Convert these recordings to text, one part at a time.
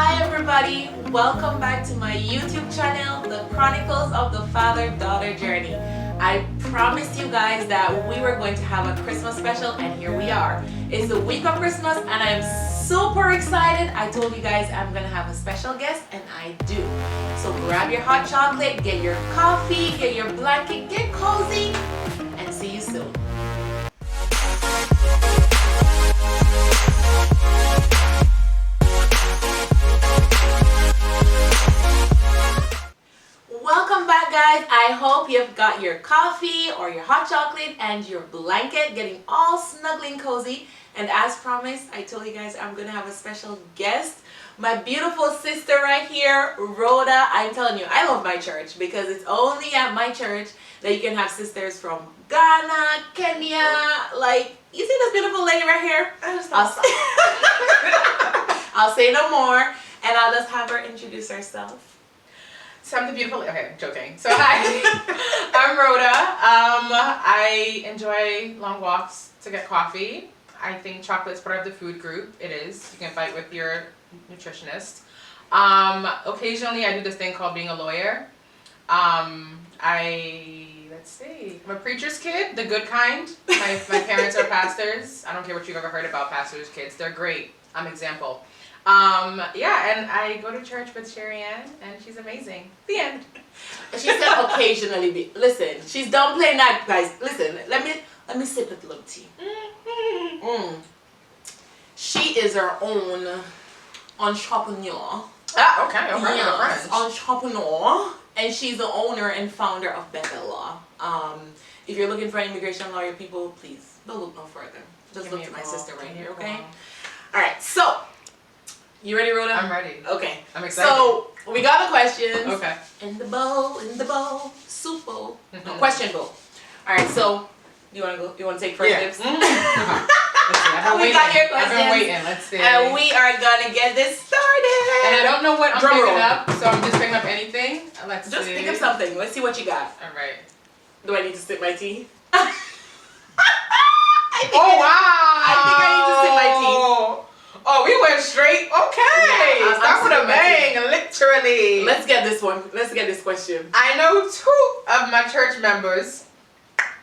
Hi everybody, welcome back to my YouTube channel, the Chronicles of the Father-Daughter Journey. I promised you guys that we were going to have a Christmas special, and here we are. It's the week of Christmas and I'm super excited. I told you guys I'm gonna have a special guest, and I do. So grab your hot chocolate, get your coffee, get your blanket, get cozy, and see you soon. Welcome back, guys. I hope you've got your coffee or your hot chocolate and your blanket, getting all snuggly and cozy. And as promised, I told you guys I'm gonna have a special guest, my beautiful sister right here, Rhoda. I'm telling you, I love my church because it's only at my church that you can have sisters from Ghana, Kenya. Like, you see this beautiful lady right here? I'll say no more, and I'll just have her introduce herself. So I'm the beautiful, okay, I'm joking. So hi, I'm Rhoda. I enjoy long walks to get coffee. I think chocolate's part of the food group. It is. You can fight with your nutritionist. Occasionally I do this thing called being a lawyer. Let's see, I'm a preacher's kid, the good kind. My parents are pastors. I don't care what you've ever heard about pastors' kids. They're great. I'm example. Yeah, and I go to church with Sheri-ann, and she's amazing. The end. She said occasionally. Listen, she's downplaying that, guys. Listen, let me sip a little tea. She is her own entrepreneur. Ah, okay. Yes, entrepreneur, and she's the owner and founder of Better Law. If you're looking for an immigration lawyer, people, please don't look no further. Just look to my sister right here, okay? All right, so. You ready, Rhoda? I'm ready. Okay. I'm excited. So, we got the questions. Okay. In the bowl, soup bowl. No, question bowl. Alright, so, you want to take first dibs? Let's see. We got your questions. I've been waiting. Let's see. And we are going to get this started. And I don't know what I'm Drum picking roll. up, so I'm just picking up anything. Let's Just see. pick up something. Let's see what you got. Alright. Do I need to sip my tea? Wow! I think I need to sip my tea. Oh, we went straight. Okay. Yeah, Start with a bang, literally. Let's get this one. Let's get this question. I know 2 of my church members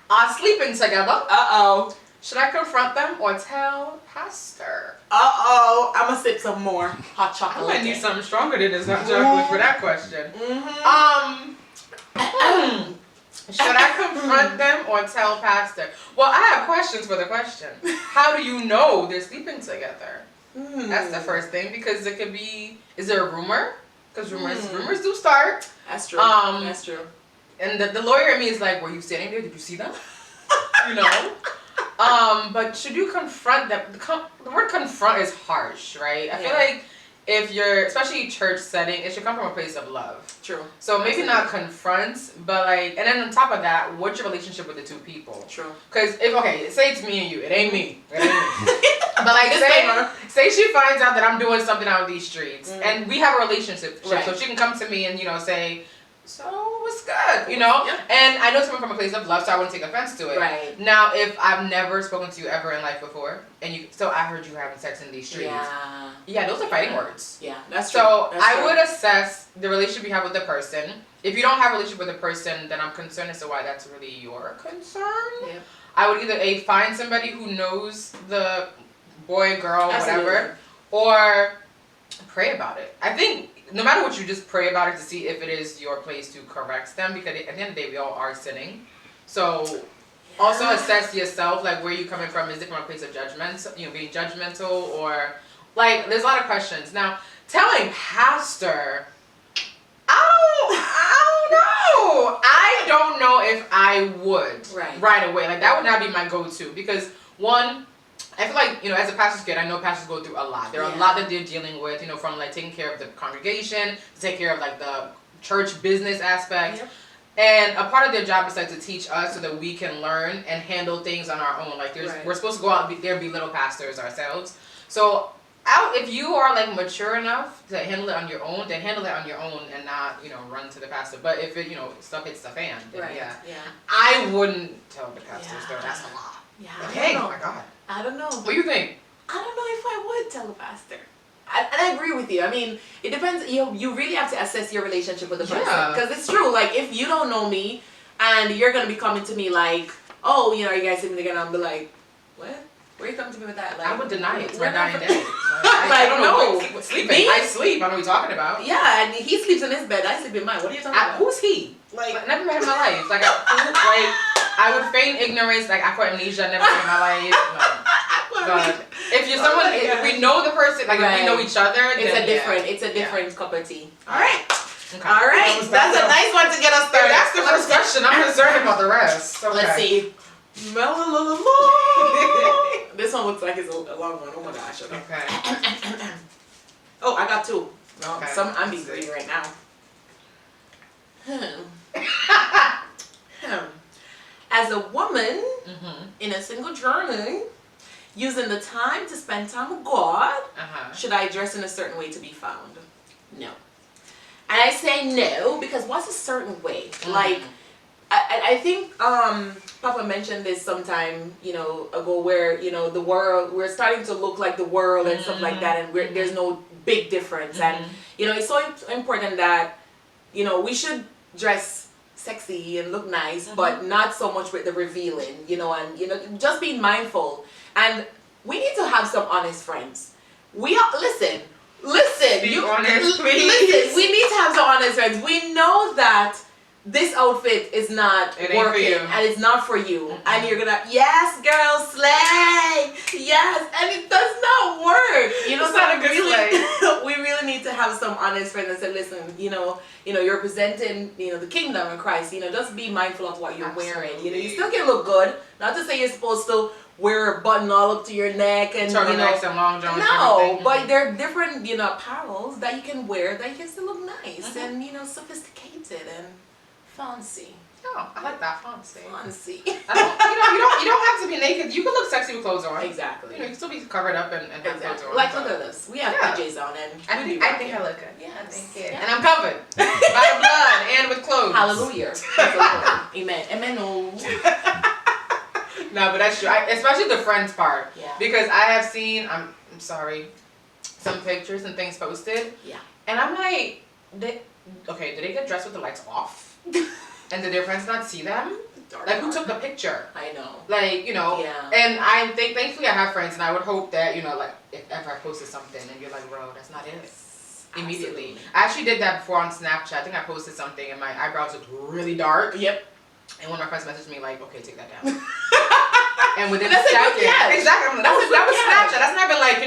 are sleeping together. Uh-oh. Should I confront them or tell pastor? Uh-oh. I'm going to sip some more hot chocolate. I might need something stronger than this hot chocolate for that question. Should I confront them or tell pastor? Well, I have questions for the question. How do you know they're sleeping together? That's the first thing, because it could be, is there a rumor? Because rumors do start. That's true. That's true. And the lawyer in me is like, were you sitting there? Did you see them? You know? But should you confront them? The word confront is harsh, right? I feel like if you're, especially church setting, it should come from a place of love. True. So maybe not confront, but like, and then on top of that, what's your relationship with the 2 people? True. Because say it's me and you, it ain't me. It ain't me. But like, Disclaimer. say she finds out that I'm doing something out of these streets, and we have a relationship, Right. so she can come to me and, say, so what's good, And I know it's coming from a place of love, so I wouldn't take offense to it. Right. Now, if I've never spoken to you ever in life before, and I heard you having sex in these streets. Yeah, those are fighting words. Yeah, that's true. So that's I true. would assess the relationship you have with the person. If you don't have a relationship with the person, then I'm concerned as to why that's really your concern. Yep. I would either find somebody who knows the boy, girl, Absolutely. whatever, or pray about it. I think no matter what, you just pray about it to see if it is your place to correct them, because at the end of the day, we all are sinning. So also assess yourself, like where you're coming from. Is it from a place of judgment, being judgmental, or like there's a lot of questions. Now, telling pastor, I don't know if I would right away. Like that would not be my go-to, because one, I feel like, as a pastor's kid, I know pastors go through a lot. There are a lot that they're dealing with, from like taking care of the congregation, to take care of like the church business aspect. Yep. And a part of their job is like to teach us so that we can learn and handle things on our own. Like we're supposed to go out and be little pastors ourselves. So if you are like mature enough to handle it on your own, then handle it on your own and not, run to the pastor. But if it, stuff hits the fan, then I wouldn't tell the pastor. That's a lot. Yeah. Hey, oh my God. I don't know. What do you think? I don't know if I would tell a pastor. and I agree with you. I mean, it depends. You really have to assess your relationship with the person, because it's true. Like, if you don't know me, and you're gonna be coming to me like, oh, you know, you guys sleeping together, I'll be like, what? Where you coming to me with that? Like, I would deny it. It's my dying day. Like, I don't know. Sleeping. I sleep. I know what you're talking about. Yeah, and he sleeps in his bed. I sleep in mine. What are you talking about? Who's he? Like, never met in my life. Like, I would feign ignorance. Like, aqua amnesia. Never met in my life. No. But if you're someone, if we know the person, like if we know each other, it's a different cup of tea. All right. Okay. All right. That's a nice one to get us started. That's the first question. I'm concerned about the rest. Okay. Let's see. This one looks like it's a long one. Oh my gosh. Okay. Oh, I got two. No, okay. I'm being greedy right now. As a woman in a single journey, using the time to spend time with God, should I dress in a certain way to be found? No. And I say no because what's a certain way? Like, I think Papa mentioned this sometime, ago, where, the world, we're starting to look like the world and stuff like that, and there's no big difference. And, it's so important that, we should dress sexy and look nice, but not so much with the revealing, and, just being mindful. And we need to have some honest friends. Listen. Be honest, please. Listen, we need to have some honest friends. We know that this outfit is not working and it's not for you. And you're gonna, yes, girl, slay. Yes, and it does not work. It's not a good slay. We really need to have some honest friends and say, listen, you're presenting, the kingdom in Christ. Just be mindful of what you're wearing. You still can look good. Not to say you're supposed to wear a button all up to your neck and turtlenecks and long johns. No, but there are different apparels that you can wear that you can still look nice and sophisticated and fancy. Oh, I like that, fancy. Fancy. You don't have to be naked. You can look sexy with clothes on. Exactly. You can still be covered up and have clothes on. Like, look at this. We have PJs on and I think I look good. Yes. Thank you. And I'm covered by the blood and with clothes. Hallelujah. Amen. Amen. No, but that's true. Especially the friends part. Yeah. Because I have seen, I'm sorry, some pictures and things posted. Yeah. And I'm like, did they get dressed with the lights off? And did their friends not see them? Like, who took the picture? I know. Like, Yeah. And thankfully I have friends, and I would hope that, like, if ever I posted something and you're like, bro, that's not it. Immediately. Absolutely. I actually did that before on Snapchat. I think I posted something and my eyebrows looked really dark. Yep. And one of my friends messaged me like, okay, take that down. And within a That's second, exactly. That was Snapchat. That's not even like,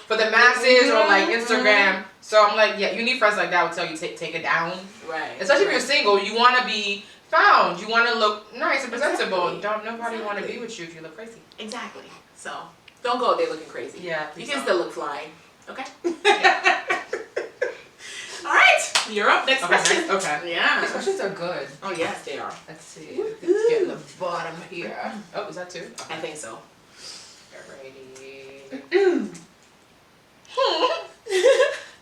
for the masses or like Instagram. So I'm like, yeah, you need friends like that who tell you take it down. Right. Especially if you're single, you want to be found. You want to look nice and presentable. Don't nobody want to be with you if you look crazy. Exactly. So don't go out there looking crazy. Yeah. You can still look fly. Okay. Yeah. All right. You're up. Next question. Okay. Yeah. These questions are good. Oh yes, they are. Let's see. Let's get the bottom here. Oh, is that two? Okay. I think so. Alrighty.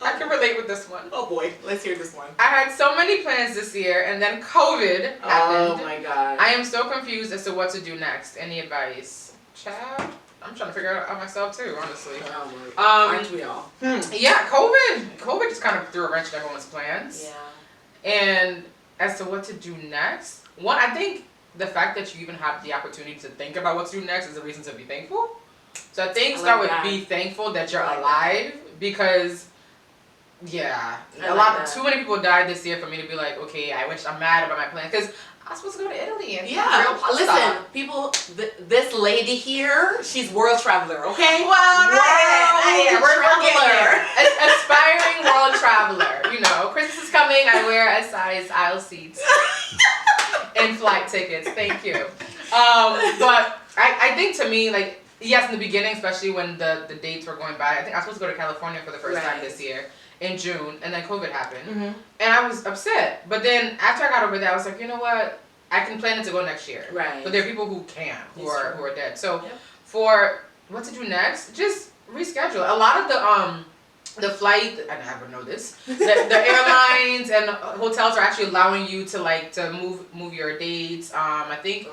I can relate with this one. Oh boy, let's hear this one. I had so many plans this year, and then COVID happened. Oh my god. I am so confused as to what to do next. Any advice? Child? I'm trying to figure it out myself too, honestly. Aren't we all? Yeah, COVID just kind of threw a wrench in everyone's plans. Yeah. And as to what to do next, one, I think the fact that you even have the opportunity to think about what to do next is a reason to be thankful. So I think start with be thankful that you're alive, because too many people died this year for me to be like, okay, I wish I'm mad about my plan, because I'm supposed to go to Italy and real pasta. Listen, people, this lady here, she's world traveler, okay? Well, aspiring world traveler. Christmas is coming. I wear a size aisle seats and flight tickets. Thank you. But I think to me, like, yes, in the beginning, especially when the dates were going by, I think I was supposed to go to California for the first time this year in June, and then COVID happened, and I was upset. But then after I got over that, I was like, you know what? I can plan it to go next year. Right. But there are people who can't, who are dead. So for what to do next, just reschedule. A lot of the flight, and I would know this, the airlines and hotels are actually allowing you to move your dates. I think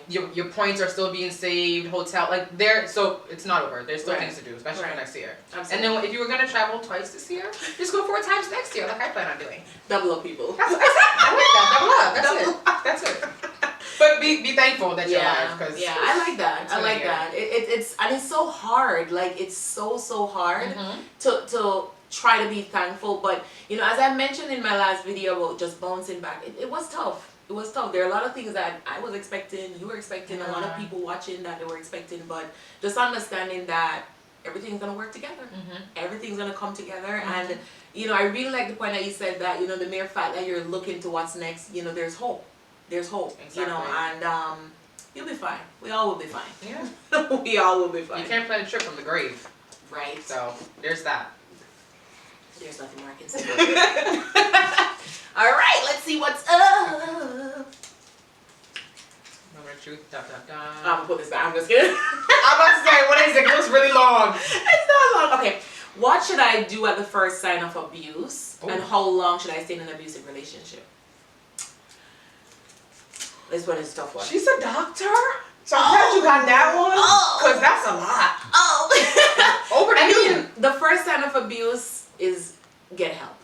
your points are still being saved. Hotel, so it's not over. There's still things to do, especially for next year. Absolutely. And then if you were gonna travel twice this year, just go 4 times next year, like I plan on doing. Double up, people. I like that. Double up. That's it. But be thankful that you're alive, because I like that. I like that. It's so hard. Like, it's so hard to try to be thankful. But as I mentioned in my last video about just bouncing back, it was tough. It was tough. There are a lot of things that I was expecting, you were expecting, a lot of people watching that they were expecting, but just understanding that everything's gonna work together. Everything's gonna come together. And I really like the point that you said that the mere fact that you're looking to what's next, there's hope. There's hope, exactly. And you'll be fine. We all will be fine. Yeah. We all will be fine. You can't plan a trip from the grave. Right. So, there's that. There's nothing more I can say. All right, let's see what's up. Moment of truth, dot, dot, dot. I'm going to put this back. I'm just kidding. I'm about to say, what is it? It looks really long. It's not long. Okay. What should I do at the first sign of abuse? And how long should I stay in an abusive relationship? This one is a tough one. She's a doctor? So I'm glad you got that one. Because that's a lot. Over to you. The first sign of abuse is get help.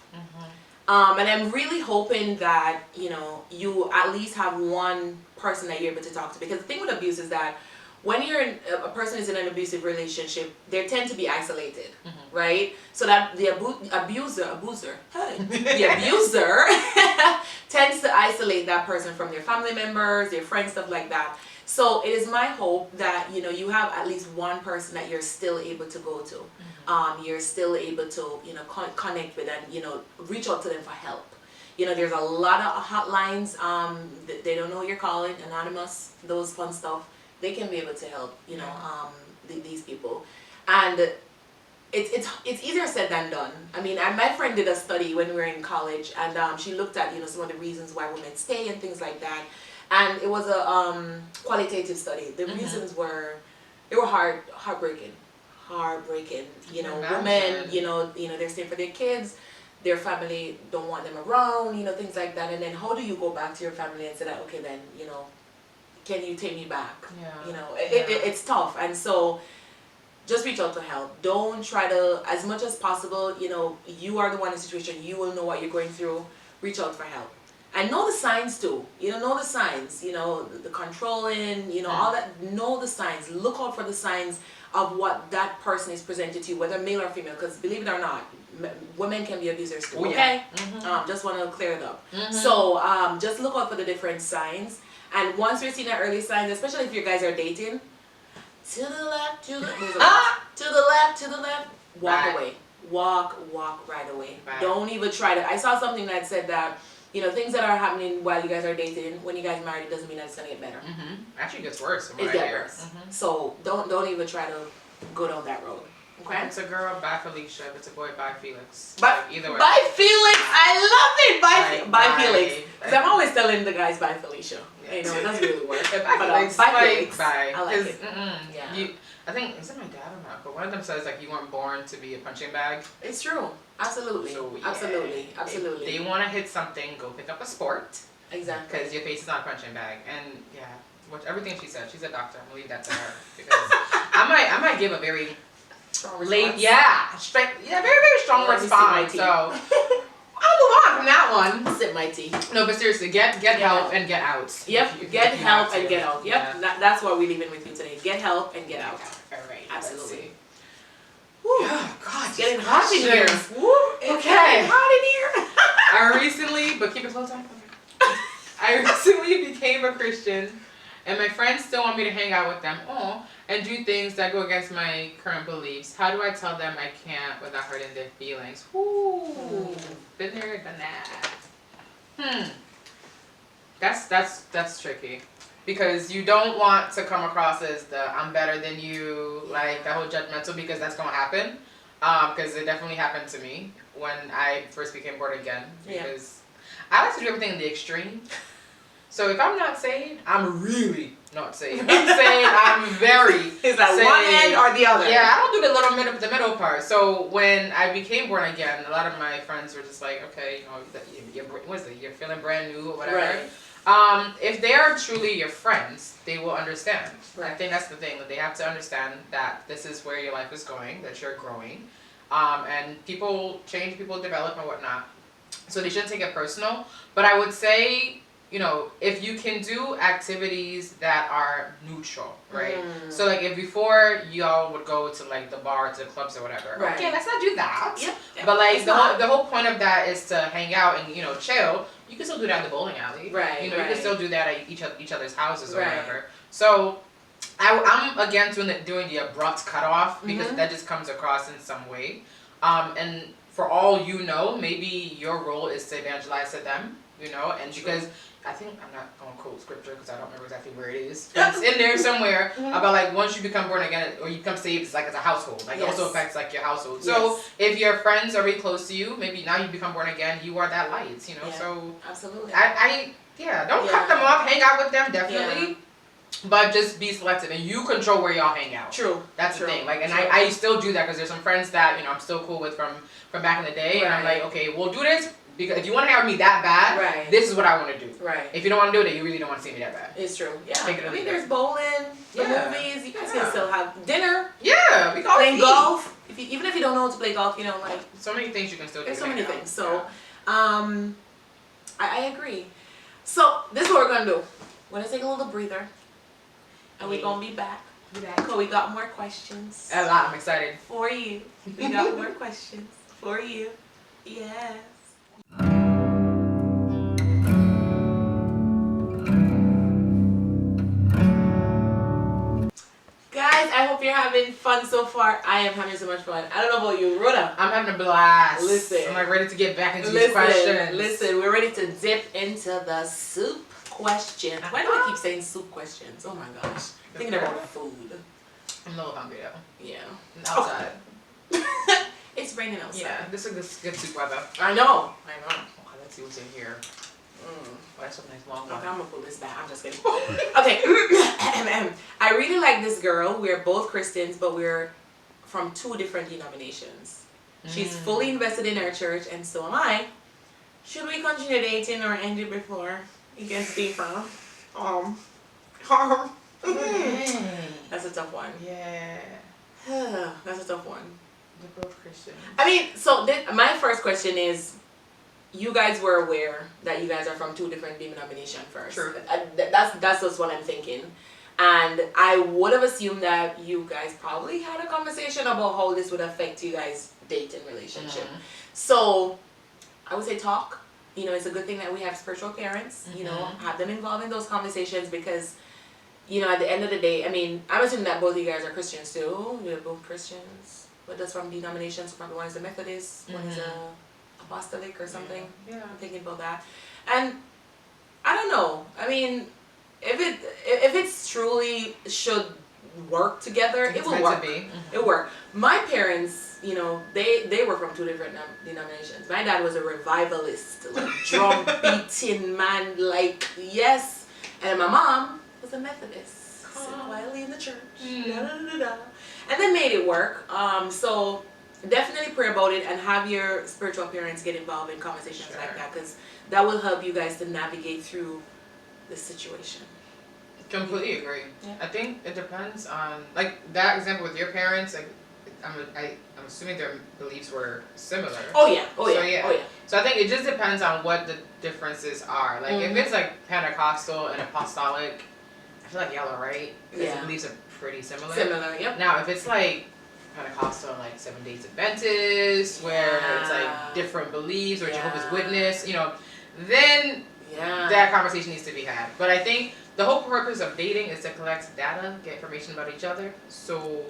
And I'm really hoping that, you at least have one person that you're able to talk to. Because the thing with abuse is that when a person is in an abusive relationship, they tend to be isolated, right? So that the abuser tends to isolate that person from their family members, their friends, stuff like that. So it is my hope that you have at least one person that you're still able to go to. You're still able to connect with and reach out to them for help. There's a lot of hotlines. They don't know you're calling, anonymous, those fun stuff. They can be able to help, these people. And it's easier said than done. I mean, my friend did a study when we were in college, and she looked at, some of the reasons why women stay and things like that. And it was a qualitative study. The reasons were heartbreaking. Women, they're staying for their kids. Their family don't want them around, things like that. And then how do you go back to your family and say that, okay, then, can you take me back? It's tough. And so just reach out to help. Don't try to, as much as possible, you are the one in the situation, you will know what you're going through. Reach out for help. And know the signs too. Know the signs, the controlling, all that. Know the signs. Look out for the signs of what that person is presented to you, whether male or female, because believe it or not, women can be abusers too, okay? Just want to clear it up. So just look out for the different signs. And once you're seeing the early signs, especially if you guys are dating, to the left, to the left, to the left, walk away. Walk right away. Don't even try to. I saw something that said that, things that are happening while you guys are dating, when you guys are married, doesn't mean that it's going to get better. Actually, it gets worse. It gets worse. So don't even try to go down that road. Okay? If it's a girl, bye Felicia. If it's a boy, bye Felix. Either way. Bye Felix. I love it. Bye Felix. Because I'm always telling the guys bye Felicia. It doesn't really work. Bye Felix. Bye Felix. Bye. I like it. I think, is it my dad or not? But one of them says you weren't born to be a punching bag. It's true. Absolutely. So, Absolutely. If they want to hit something, go pick up a sport. Exactly. Because your face is not a punching bag. And everything she said, she's a doctor. I'm gonna leave that to her because I might give a very strong response. Very very strong response. So I'll move on from that one. Sip my tea. No, but seriously, get help and get out. Yep, get help and get out. Yep, that's what we're leaving with you today. Get help and get out. All right. Absolutely. Oh God, it's getting hot in here. Okay. Hot in here. I recently, but keep it close on. I recently became a Christian, and my friends still want me to hang out with them. And do things that go against my current beliefs. How do I tell them I can't without hurting their feelings? Been there, done that. That's tricky. Because you don't want to come across as the I'm better than you, like that whole judgmental, because that's going to happen. Because it definitely happened to me when I first became born again. Because I like to do everything in the extreme. So if I'm not saved, I'm really not saying. I'm saying I'm very. It's like saying, one end or the other. Yeah, I don't do the middle part. So when I became born again, a lot of my friends were just like, okay, you're feeling brand new or whatever. Right. If they are truly your friends, they will understand. Right. I think that's the thing, that they have to understand that this is where your life is going, that you're growing, and people change, people develop and whatnot. So they shouldn't take it personal. But I would say, you know, if you can do activities that are neutral, right? So like if before y'all would go to like the bar, to the clubs or whatever, right. Okay, let's not do that. Yep. But like the whole point of that is to hang out and, you know, chill. You can still do that in the bowling alley. Right. You know, right. you can still do that at each other's houses or right. whatever. So I'm against doing the abrupt cutoff, because that just comes across in some way. And for all you know, maybe your role is to evangelize to them, you know, and because I think, I'm not going to quote scripture because I don't remember exactly where it is. It's in there somewhere about like once you become born again or you become saved, it's like as a household. Like it also affects like your household. So if your friends are really close to you, maybe now you become born again, you are that light, you know. So absolutely. Don't cut them off. Hang out with them definitely. But just be selective, and you control where y'all hang out. True. That's the thing. Like, and I still do that because there's some friends that, you know, I'm still cool with from back in the day, and I'm like, okay, we'll do this because if you want to hang out with me that bad, this is what I want to do. Right. If you don't want to do it, then you really don't want to see me that bad. It's true. Yeah. I mean, there's bowling, the movies. You guys can still have dinner. Yeah, we can play golf. Even if you don't know how to play golf, you know, like so many things you can still do. There's so many things. So, I agree. So this is what we're gonna do. We're gonna take a little breather. And we're going to be back. Because we got more questions. A lot. I'm excited. For you. We got more questions. For you. Yes. Guys, I hope you're having fun so far. I am having so much fun. I don't know about you, Rhoda. I'm having a blast. Listen. I'm like ready to get back into these questions. Listen, we're ready to dip into the soup questions. Why do I keep saying soup questions? Oh my gosh. Thinking about food. I'm a little hungry though. Yeah. Outside. It's raining outside. Yeah, this is good soup weather. I know. Okay, let's see what's in here. Oh, that's a nice long one. Okay, I'm gonna pull this back. I'm just kidding. Okay. I really like this girl. We're both Christians, but we're from 2 different denominations. She's fully invested in our church, and so am I. Should we continue dating or end it before it gets deeper? That's a tough one. Yeah. That's a tough one. They're both Christians. I mean, so my first question is, you guys were aware that you guys are from 2 different denominations first. True. That's just what I'm thinking. And I would have assumed that you guys probably had a conversation about how this would affect you guys' dating relationship. So I would say talk. You know, it's a good thing that we have spiritual parents, you know, have them involved in those conversations because, you know, at the end of the day, I mean, I'm assuming that both of you guys are Christians too. You're both Christians. But that's from denominations. Probably one is a Methodist, one is a Apostolic or something. Yeah. I'm thinking about that. And I don't know. I mean, if it's truly should work together, it will work. It will work. My parents, you know, they were from 2 different denominations. My dad was a revivalist, like drum beating man, like yes. And my mom was a Methodist, sit quietly in the church, and they made it work. So definitely pray about it and have your spiritual parents get involved in conversations like that, because that will help you guys to navigate through the situation. Completely agree. Yeah. I think it depends on, like that example with your parents. Like, I'm assuming their beliefs were similar. Oh yeah. So I think it just depends on what the differences are. Like if it's like Pentecostal and Apostolic, I feel like y'all are right. Because the beliefs are pretty similar. Yep. Now if it's like Pentecostal and like 7 Days Adventist, where it's like different beliefs, or Jehovah's Witness, you know, then that conversation needs to be had. But I think the whole purpose of dating is to collect data, get information about each other. So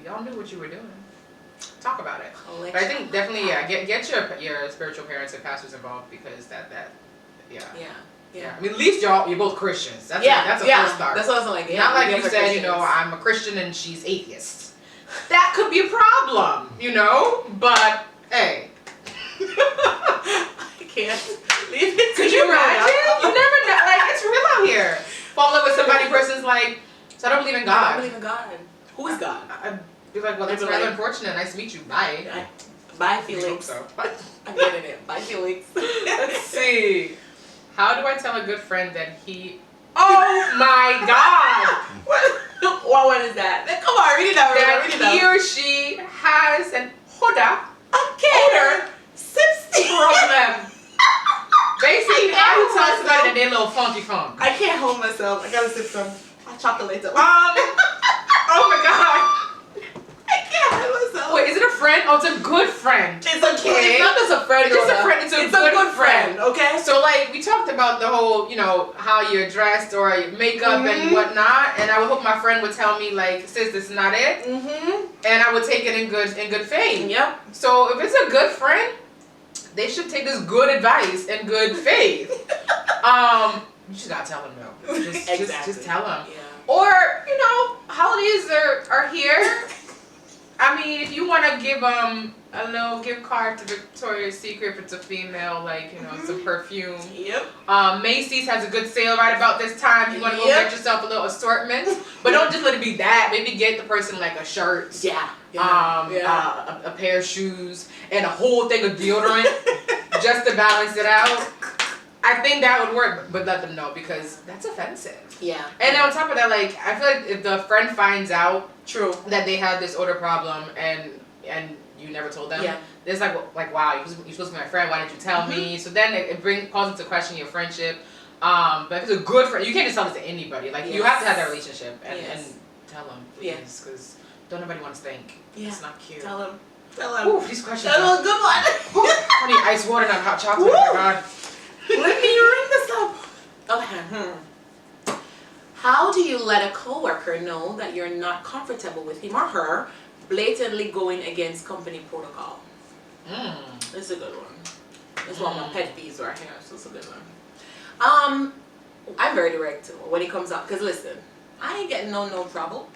y'all knew what you were doing. Talk about it. But I think definitely, get your spiritual parents and pastors involved, because I mean, at least you're both Christians. That's a first start. That's what I was like. Not like you said, Christians. You know, I'm a Christian and she's atheist. That could be a problem, you know. But hey, I can't leave it. Could you imagine? You never know. Like, it's real out here. fall in love with somebody, person's like, so I don't believe in God. I don't believe in God. Who is God? I'd be like, well, that's rather unfortunate. Nice to meet you. Bye. Bye, Felix. So. I'm getting it. Bye, Felix. Let's see. How do I tell a good friend that he... Oh my God! What is that? Come on, read it out. That he or she has an huda. Odor. Problem. Basically, how you tell somebody that they're a little funky funk? I can't hold myself. I gotta sip some chocolate. Oh my God. I can't hold myself. Wait, is it a friend? Oh, it's a good friend. It's not just a friend. It's just a friend. It's a good friend. Okay. So like we talked about the whole, how you're dressed or your makeup and whatnot, and I would hope my friend would tell me like, sis, this is not it, and I would take it in good faith. Yep. So if it's a good friend, they should take this good advice in good faith. You just gotta tell them though. Just tell them. Yeah. Or holidays are here. I mean, if you want to give a little gift card to Victoria's Secret, if it's a female, like some perfume. Yep. Macy's has a good sale right about this time. You want to go get yourself a little assortment, but don't just let it be that. Maybe get the person like a shirt. Yeah. A pair of shoes and a whole thing of deodorant just to balance it out. I think that would work, but let them know because that's offensive. Yeah. And then on top of that, like I feel like if the friend finds out that they have this odor problem and you never told them, it's like wow, you're supposed to be my friend. Why didn't you tell me? So then it calls into question your friendship. But if it's a good friend, you can't just tell this to anybody. Like you have to have that relationship and tell them, please, because don't nobody want to stink. Yeah. It's not cute. Tell them. Ooh, these questions. That was a good one. I need ice water, not hot chocolate. Oh my God. Let me ring this up. Okay. How do you let a coworker know that you're not comfortable with him or her blatantly going against company protocol? This is a good one. This is one of my pet peeves right here, so it's a good one. I'm very direct when it comes up, because listen, I ain't getting no trouble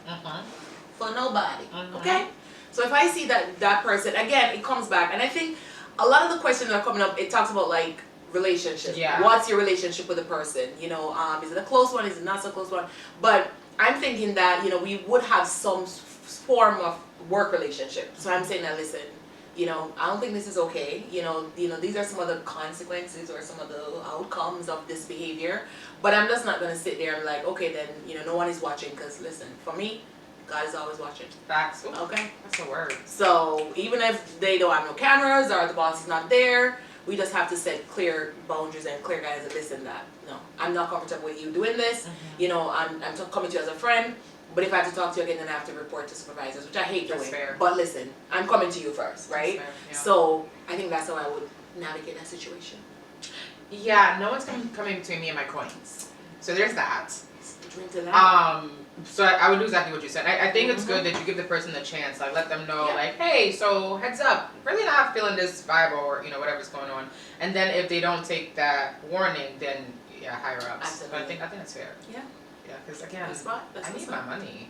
for nobody, okay? So if I see that person, again, it comes back, and I think a lot of the questions that are coming up, it talks about like relationship. Yeah. What's your relationship with a person? Is it a close one? Is it not so close one? But I'm thinking that, we would have some form of work relationship. So I'm saying that, listen, I don't think this is okay. These are some of the consequences or some of the outcomes of this behavior. But I'm just not going to sit there and like, okay, then, no one is watching. Because listen, for me, God is always watching. Facts. Ooh, okay? That's a word. So even if they don't have no cameras or the boss is not there, we just have to set clear boundaries and clear guidelines and this and that. No, I'm not comfortable with you doing this. I'm coming to you as a friend. But if I have to talk to you again, then I have to report to supervisors, which I hate doing. Fair. But listen, I'm coming to you first, right? Fair, yeah. So I think that's how I would navigate that situation. Yeah, no one's coming between me and my coins. So there's that. Drink to that. So I would do exactly what you said. I think it's good that you give the person a chance, like let them know, like, hey, so heads up, really not feeling this vibe or whatever's going on. And then if they don't take that warning, then higher ups. Absolutely. But I think that's fair. Yeah. Yeah, because again, That's I need my money.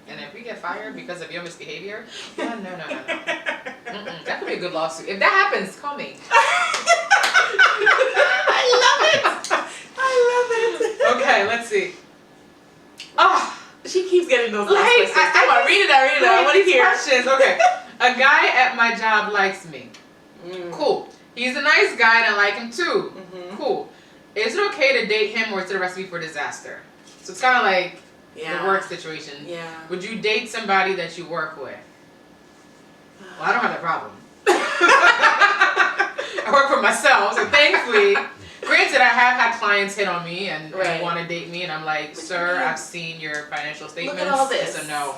And if we get fired because of your misbehavior, no. That could be a good lawsuit. If that happens, call me. I love it. Okay, let's see. She keeps getting those questions. Come on, read it out. I want to hear. Questions. Okay. A guy at my job likes me. Cool. He's a nice guy and I like him too. Cool. Is it okay to date him or is it a recipe for disaster? So it's kind of like the work situation. Yeah. Would you date somebody that you work with? Well, I don't have that problem. I work for myself, so thankfully, granted, I have had clients hit on me and want to date me, and I'm like, sir, I've seen your financial statements. Look at all this. It's a no.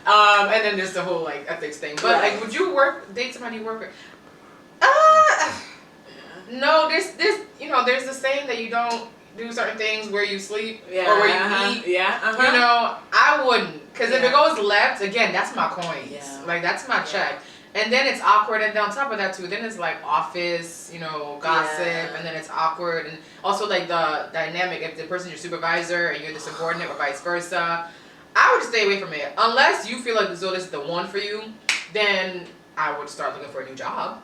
And then there's the whole like ethics thing. But like, would you date somebody you work with? No, there's the saying that you don't do certain things where you sleep or where you eat. I wouldn't, because if it goes left, again, that's my coins. Yeah. Like that's my check. And then it's awkward, and then on top of that too, then it's like office, gossip, and then it's awkward, and also like the dynamic if the person's your supervisor and you're the subordinate or vice versa. I would just stay away from it unless you feel like this is the one for you. Then I would start looking for a new job,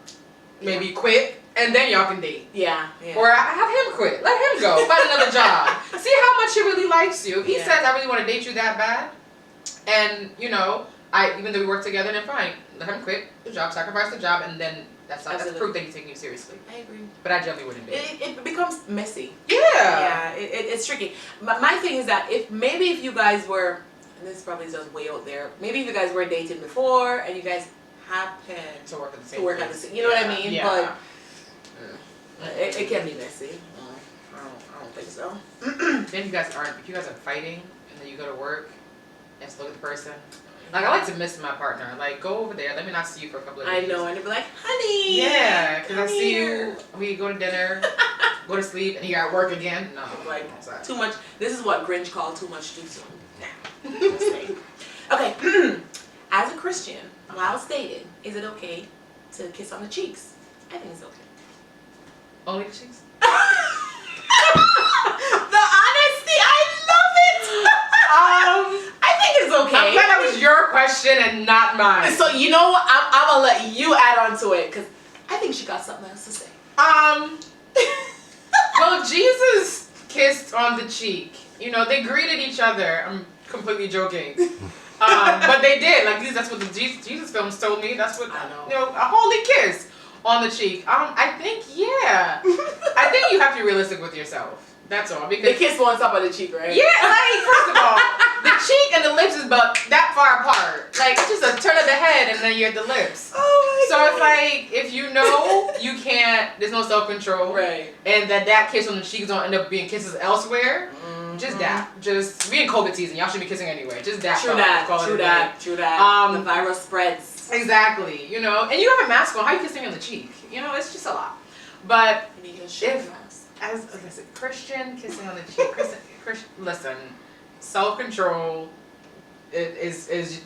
maybe quit, and then y'all can date. Yeah. Or have him quit. Let him go. Find another job. See how much he really likes you. If he says, I really want to date you that bad, and, you know, even though we work together, then fine. Let him quit the job, sacrifice the job, and then that's proof that he's taking you seriously. I agree. But I generally wouldn't date. It becomes messy. Yeah. Yeah, it's tricky. But my thing is that if you guys were, and this probably is just way out there, maybe if you guys were dating before and you guys happened to work at the same place. You know what I mean? Yeah. But it can be messy. I don't think so. Then if you guys are fighting and then you go to work and just look at the person. Like, I like to miss my partner. Like, go over there. Let me not see you for a couple of days. I know, and they'll be like, honey. Yeah, because I see you. We go to dinner, go to sleep, and you're at work again. No. Like, too much. This is what Grinch called too much too soon. Nah. Okay. As a Christian, while dating, is it okay to kiss on the cheeks? I think it's okay. Only the cheeks? The honesty, I love it. I think it's okay. I'm glad that was your question and not mine. So you know what? I'm gonna let you add on to it because I think she got something else to say. Well, Jesus kissed on the cheek. You know, they greeted each other. I'm completely joking. But they did. Like, that's what the Jesus films told me. That's what, I know. You know, a holy kiss on the cheek. I think, yeah. I think you have to be realistic with yourself. That's all. Because the kiss on top of the cheek, right? Yeah, like, first of all, the cheek and the lips is about that far apart. Like, it's just a turn of the head and then you're at the lips. Oh my God. It's like, if you know you can't, there's no self-control. Right. And that kiss on the cheeks don't end up being kisses elsewhere. Just that. Just, we in COVID season. Y'all should be kissing anyway. Just that. True that. The virus spreads. Exactly. You know, and you have a mask on. How are you kissing on the cheek? You know, it's just a lot. But as a Christian, kissing on the cheek, listen, self-control is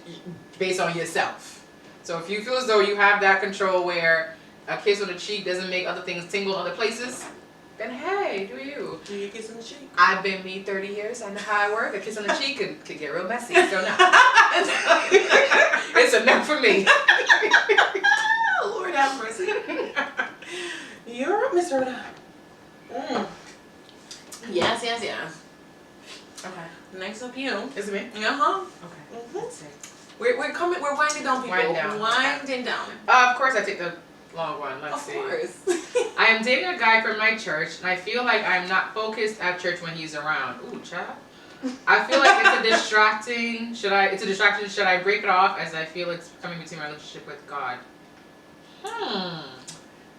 based on yourself. So if you feel as though you have that control where a kiss on the cheek doesn't make other things tingle in other places, then hey, do you? Do you kiss on the cheek? I've been me 30 years. I know how I work. A kiss on the cheek could get real messy. So no. It's a no for me. Lord have mercy. You're Miss Rhoda. Yes. Okay. Next up, you. Is it me? Okay. Let's see. We're winding down, people. Winding down. Of course, I take the long one. Let's see. Of course. I am dating a guy from my church, and I feel like I'm not focused at church when he's around. Ooh, child. I feel like it's a distraction. Should I break it off, as I feel it's coming between my relationship with God?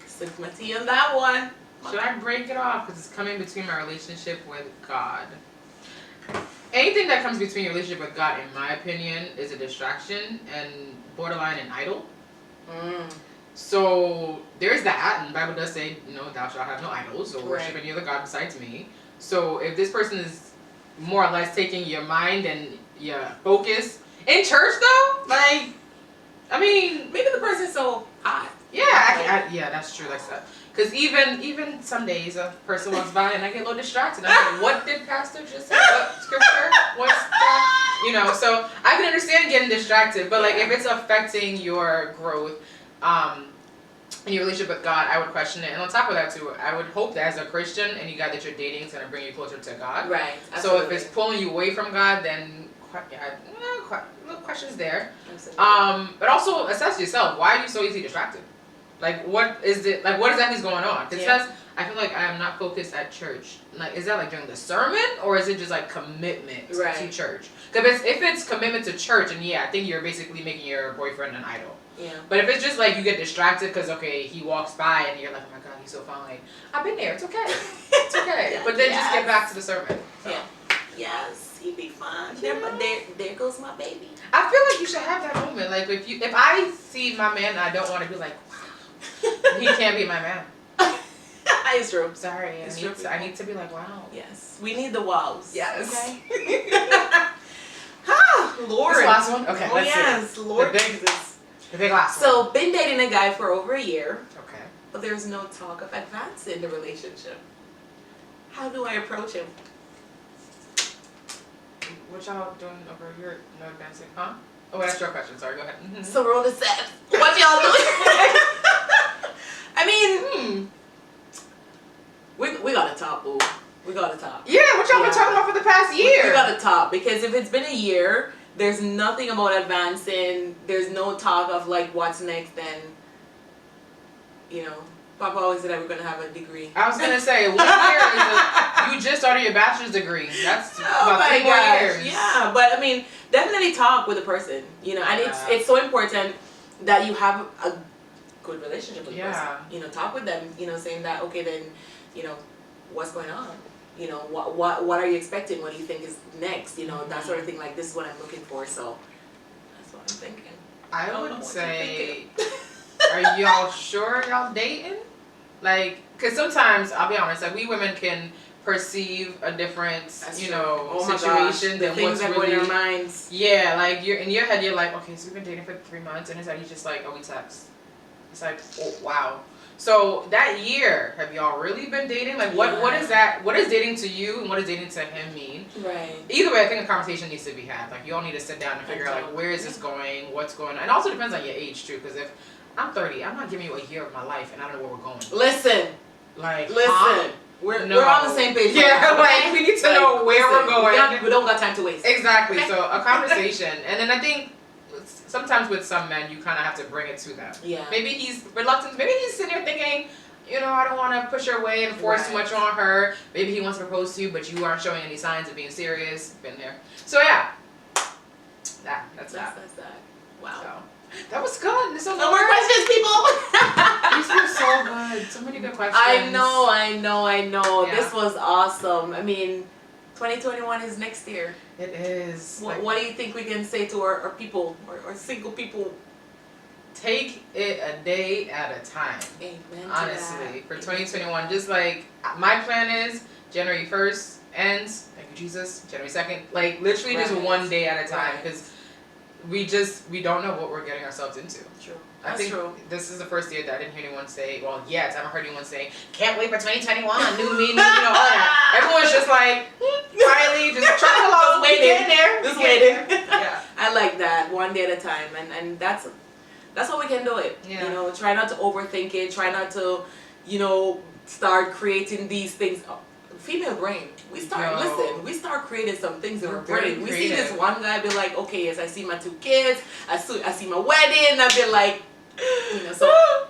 Sip my tea on that one. Should I break it off because it's coming between my relationship with God? Anything that comes between your relationship with God, in my opinion, is a distraction and borderline an idol. So there's that, and the Bible does say, you know, thou shalt have no idols or worship any other God besides me. So if this person is more or less taking your mind and your focus in church, though, like, I mean, maybe the person's so hot. Yeah, yeah, that's true. That's that. Because even some days a person walks by and I get a little distracted. I'm like, what did Pastor just say? What scripture? What's that? You know, so I can understand getting distracted, but like if it's affecting your growth, in your relationship with God, I would question it. And on top of that too, I would hope that as a Christian, any guy that you're dating is going to bring you closer to God. Right. Absolutely. So if it's pulling you away from God, then little questions there. Absolutely. But also assess yourself. Why are you so easily distracted? Like, what is it? Like, what exactly is going on? Because it says, I feel like I am not focused at church. Like, is that like during the sermon, or is it just like commitment to church? Because if it's commitment to church, and I think you're basically making your boyfriend an idol. Yeah. But if it's just like you get distracted because he walks by and you're like, oh my God, he's so fine. Like, I've been there. It's okay. It's okay. But then just get back to the sermon. So. Yeah. Yes, he'd be fine. There goes my baby. I feel like you should have that moment. Like if I see my man, I don't want to be like, wow, he can't be my man. It's true. Sorry, I need to be like, wow. Yes, we need the wows. Yes. Okay. Lord. This the last one. Okay. Let's see. Lord Jesus. The big last one. So been dating a guy for over a year. Okay. But there's no talk of advancing the relationship. How do I approach him? What y'all doing over here? No advancing, huh? Oh, that's your question. Sorry, go ahead. So Rhoda said, what y'all doing? I mean, talk, because if it's been a year, there's nothing about advancing. There's no talk of like what's next. Then, you know, Papa always said that we're gonna have a degree. I was gonna say 1 year you just started your bachelor's degree. That's about 3 more years. Yeah, but I mean, definitely talk with a person. You know, and it's so important that you have a good relationship with the person. You know, talk with them. You know, saying that okay, then, you know, what's going on. You know, what are you expecting? What do you think is next? You know, that sort of thing. Like, this is what I'm looking for. So that's what I'm thinking. I would say, are y'all sure y'all dating? Like, because sometimes, I'll be honest, like, we women can perceive a different, situation than what's really in our minds. Yeah, like, you're in your head, you're like, okay, so we've been dating for 3 months, and it's like, he's just like, oh, we text. It's like, oh, wow. So that year, have y'all really been dating? Like, what is that? What is dating to you, and what does dating to him mean? Right. Either way, I think a conversation needs to be had. Like, you all need to sit down and figure out, like, where is this going? What's going on? And it also depends on your age, too. Because if I'm 30, I'm not giving you a year of my life, and I don't know where we're going. Listen. Huh? We're on the same page. Yeah, like, we need to know where we're going. We don't got time to waste. Exactly. So, a conversation. And then I think sometimes with some men, you kind of have to bring it to them. Yeah. Maybe he's reluctant. Maybe he's sitting there thinking, you know, I don't want to push her away and force too much on her. Maybe he wants to propose to you, but you aren't showing any signs of being serious. Been there. So yeah, that's that. Wow. So, that was good. No more questions, people. These were so good. So many good questions. I know. Yeah. This was awesome. I mean, 2021 is next year. It is. What do you think we can say to our people, or single people? Take it a day at a time. Amen. Honestly, for 2021, just like my plan is January 1st ends. Thank you, Jesus. January 2nd, like literally just one day at a time, because we don't know what we're getting ourselves into. True. I think this is the first year that I didn't hear anyone say, well, yes, I haven't heard anyone say, can't wait for 2021, new me, new, all that. Everyone's just like, quietly, just trucking along, waiting there. Just waiting. Yeah. I like that, one day at a time, and that's how we can do it. Yeah. You know, try not to overthink it, try not to, you know, start creating these things. Female brain. We start creating some things in our brain. We see this one guy be like, okay, yes, I see my 2 kids, I see my wedding, and I be like, you know, so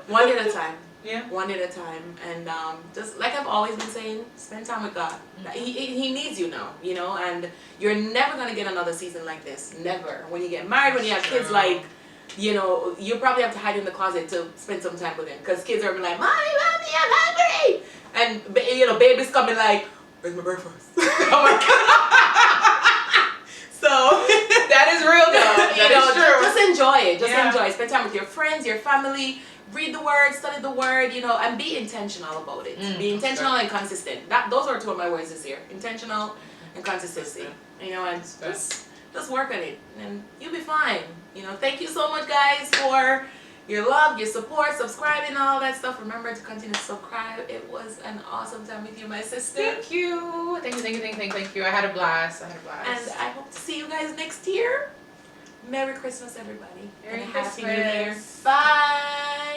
one day at a time. Yeah. One day at a time. And just like I've always been saying, spend time with God. He needs you now, you know, and you're never going to get another season like this. Never. When you get married, when you have kids, like, you know, you probably have to hide in the closet to spend some time with him, because kids are like, Mommy, I'm hungry. And, you know, baby's coming like, where's my breakfast? Oh my God. So, that is real though. You know, just enjoy it. Just Yeah. enjoy it. Spend time with your friends, your family. Read the word, study the word, you know, and be intentional about it. Be intentional and consistent. Those are 2 of my words this year. Intentional and consistency. You know, and just work on it, and you'll be fine. You know, thank you so much, guys, for your love, your support, subscribing, all that stuff. Remember to continue to subscribe. It was an awesome time with you, my sister. Thank you. Thank you. I had a blast. And I hope to see you guys next year. Merry Christmas, everybody. Merry and Christmas. Happy New Year. Bye.